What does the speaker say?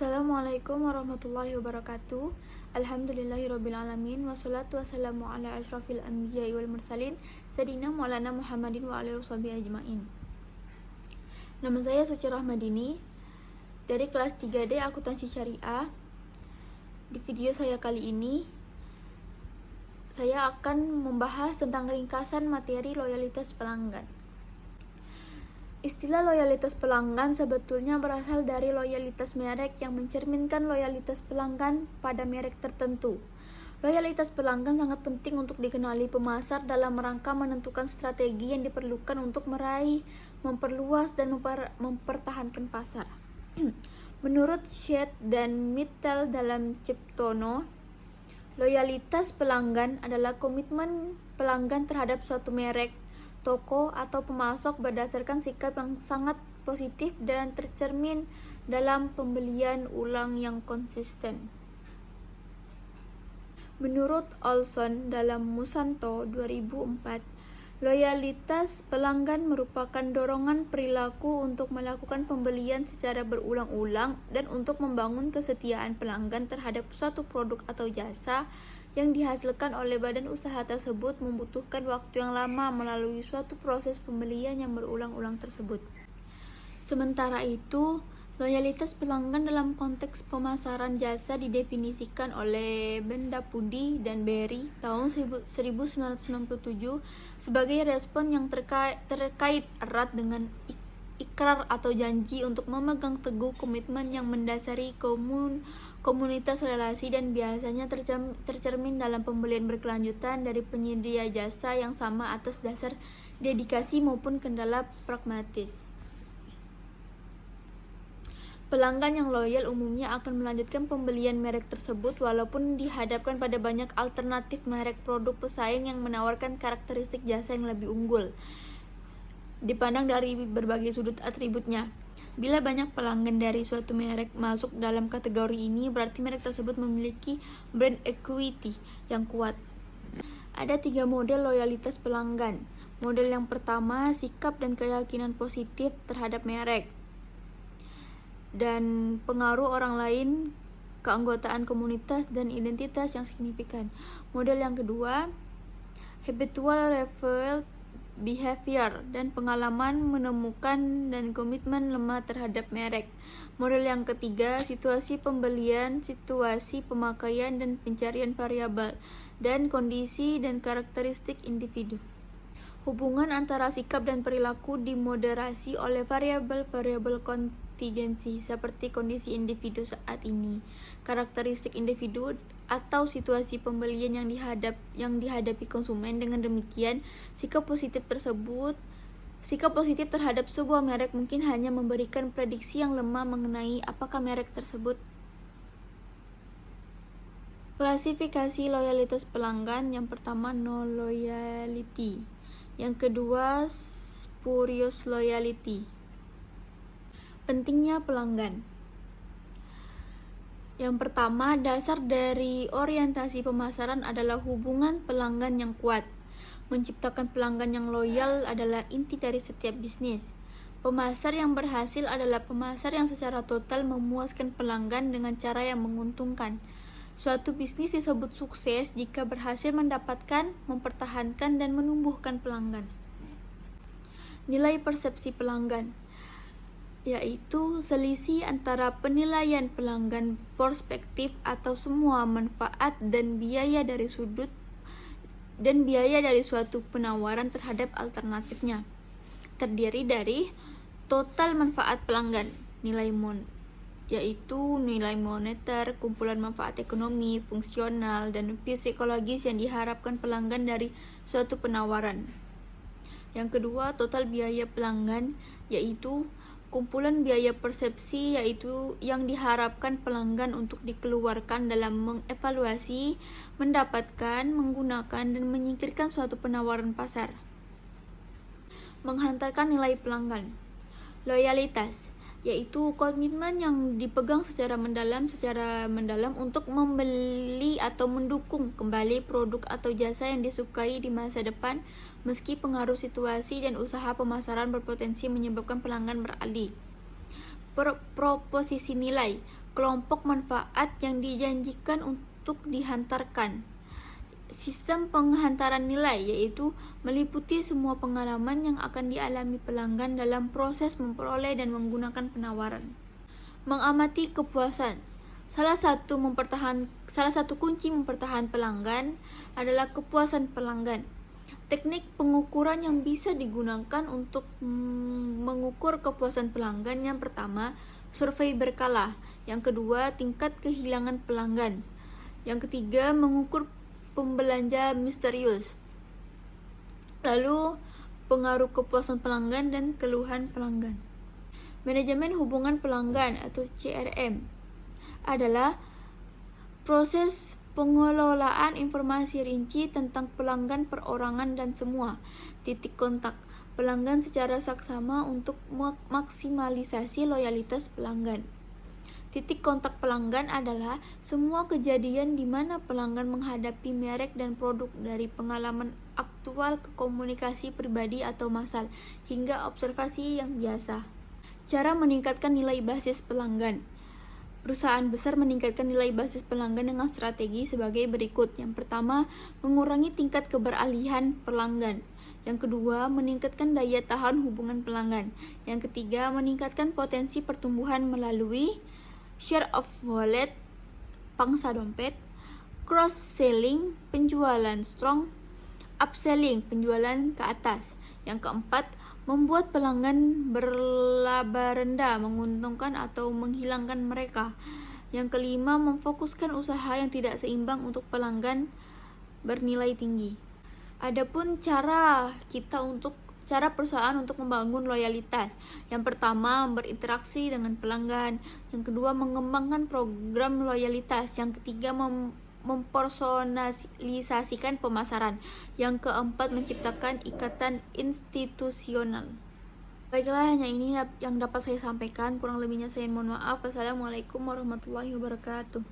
Assalamualaikum warahmatullahi wabarakatuh. Alhamdulillahirrabbilalamin. Wassalatu wassalamu ala ashrafil anbiya'i wal mursalin Sayyidina Maulana Muhammadin wa alihi washabihi ajma'in. Nama saya Suci Rahmadini dari kelas 3D Akuntansi Syariah. Di video saya kali ini saya akan membahas tentang ringkasan materi loyalitas pelanggan. Istilah loyalitas pelanggan sebetulnya berasal dari loyalitas merek yang mencerminkan loyalitas pelanggan pada merek tertentu. Loyalitas pelanggan sangat penting untuk dikenali pemasar dalam rangka menentukan strategi yang diperlukan untuk meraih, memperluas, dan mempertahankan pasar. Menurut Shedd dan Mittal dalam Ciptono, loyalitas pelanggan adalah komitmen pelanggan terhadap suatu merek, toko, atau pemasok berdasarkan sikap yang sangat positif dan tercermin dalam pembelian ulang yang konsisten. Menurut Olson dalam Musanto 2004, loyalitas pelanggan merupakan dorongan perilaku untuk melakukan pembelian secara berulang-ulang dan untuk membangun kesetiaan pelanggan terhadap suatu produk atau jasa yang dihasilkan oleh badan usaha tersebut membutuhkan waktu yang lama melalui suatu proses pembelian yang berulang-ulang tersebut. Sementara itu, loyalitas pelanggan dalam konteks pemasaran jasa didefinisikan oleh Bendapudi dan Berry tahun 1997 sebagai respon yang terkait erat dengan ikrar atau janji untuk memegang teguh komitmen yang mendasari komunitas relasi dan biasanya tercermin dalam pembelian berkelanjutan dari penyedia jasa yang sama atas dasar dedikasi maupun kendala pragmatis. Pelanggan yang loyal umumnya akan melanjutkan pembelian merek tersebut walaupun dihadapkan pada banyak alternatif merek produk pesaing yang menawarkan karakteristik jasa yang lebih unggul dipandang dari berbagai sudut atributnya. Bila banyak pelanggan dari suatu merek masuk dalam kategori ini, berarti merek tersebut memiliki brand equity yang kuat. Ada 3 model loyalitas pelanggan. Model yang pertama, sikap dan keyakinan positif terhadap merek dan pengaruh orang lain, keanggotaan komunitas, dan identitas yang signifikan. Model yang kedua, habitual referral behavior dan pengalaman menemukan dan komitmen lemah terhadap merek. Model yang ketiga, situasi pembelian, situasi pemakaian dan pencarian variabel dan kondisi dan karakteristik individu. Hubungan antara sikap dan perilaku dimoderasi oleh variabel-variabel kontingensi seperti kondisi individu saat ini, karakteristik individu atau situasi pembelian yang dihadapi konsumen. Dengan demikian, sikap positif terhadap sebuah merek mungkin hanya memberikan prediksi yang lemah mengenai apakah merek tersebut. Klasifikasi loyalitas pelanggan: yang pertama, no loyalty. Yang kedua, spurious loyalty. Pentingnya pelanggan. Yang pertama, dasar dari orientasi pemasaran adalah hubungan pelanggan yang kuat. Menciptakan pelanggan yang loyal adalah inti dari setiap bisnis. Pemasar yang berhasil adalah pemasar yang secara total memuaskan pelanggan dengan cara yang menguntungkan. Suatu bisnis disebut sukses jika berhasil mendapatkan, mempertahankan, dan menumbuhkan pelanggan. Nilai persepsi pelanggan, yaitu selisih antara penilaian pelanggan prospektif atau semua manfaat dan biaya dari suatu penawaran terhadap alternatifnya. Terdiri dari total manfaat pelanggan, yaitu nilai moneter, kumpulan manfaat ekonomi, fungsional, dan psikologis yang diharapkan pelanggan dari suatu penawaran. Yang kedua, total biaya pelanggan, yaitu kumpulan biaya persepsi yaitu yang diharapkan pelanggan untuk dikeluarkan dalam mengevaluasi, mendapatkan, menggunakan, dan menyingkirkan suatu penawaran pasar. Menghantarkan nilai pelanggan. Loyalitas, yaitu komitmen yang dipegang secara mendalam untuk membeli atau mendukung kembali produk atau jasa yang disukai di masa depan meski pengaruh situasi dan usaha pemasaran berpotensi menyebabkan pelanggan beralih. Proposisi nilai, kelompok manfaat yang dijanjikan untuk dihantarkan. Sistem penghantaran nilai yaitu meliputi semua pengalaman yang akan dialami pelanggan dalam proses memperoleh dan menggunakan penawaran. Mengamati kepuasan. Salah satu kunci mempertahankan pelanggan adalah kepuasan pelanggan. Teknik pengukuran yang bisa digunakan untuk mengukur kepuasan pelanggan: yang pertama, survei berkala; yang kedua, tingkat kehilangan pelanggan; yang ketiga, mengukur pembelanja misterius; lalu pengaruh kepuasan pelanggan dan keluhan pelanggan. Manajemen hubungan pelanggan atau CRM adalah proses pengelolaan informasi rinci tentang pelanggan perorangan dan semua titik kontak pelanggan secara saksama untuk maksimalisasi loyalitas pelanggan. Titik kontak pelanggan adalah semua kejadian di mana pelanggan menghadapi merek dan produk, dari pengalaman aktual ke komunikasi pribadi atau massal, hingga observasi yang biasa. Cara meningkatkan nilai basis pelanggan. Perusahaan besar meningkatkan nilai basis pelanggan dengan strategi sebagai berikut. Yang pertama, mengurangi tingkat keberalihan pelanggan. Yang kedua, meningkatkan daya tahan hubungan pelanggan. Yang ketiga, meningkatkan potensi pertumbuhan melalui share of wallet, pangsa dompet; cross-selling, penjualan strong; upselling, penjualan ke atas. Yang keempat, membuat pelanggan berlaba rendah, menguntungkan atau menghilangkan mereka. Yang kelima, memfokuskan usaha yang tidak seimbang untuk pelanggan bernilai tinggi. Adapun cara perusahaan untuk membangun loyalitas. Yang pertama, berinteraksi dengan pelanggan. Yang kedua, mengembangkan program loyalitas. Yang ketiga, mempersonalisasikan pemasaran. Yang keempat, menciptakan ikatan institusional. Baiklah, hanya ini yang dapat saya sampaikan. Kurang lebihnya saya mohon maaf. Wassalamualaikum warahmatullahi wabarakatuh.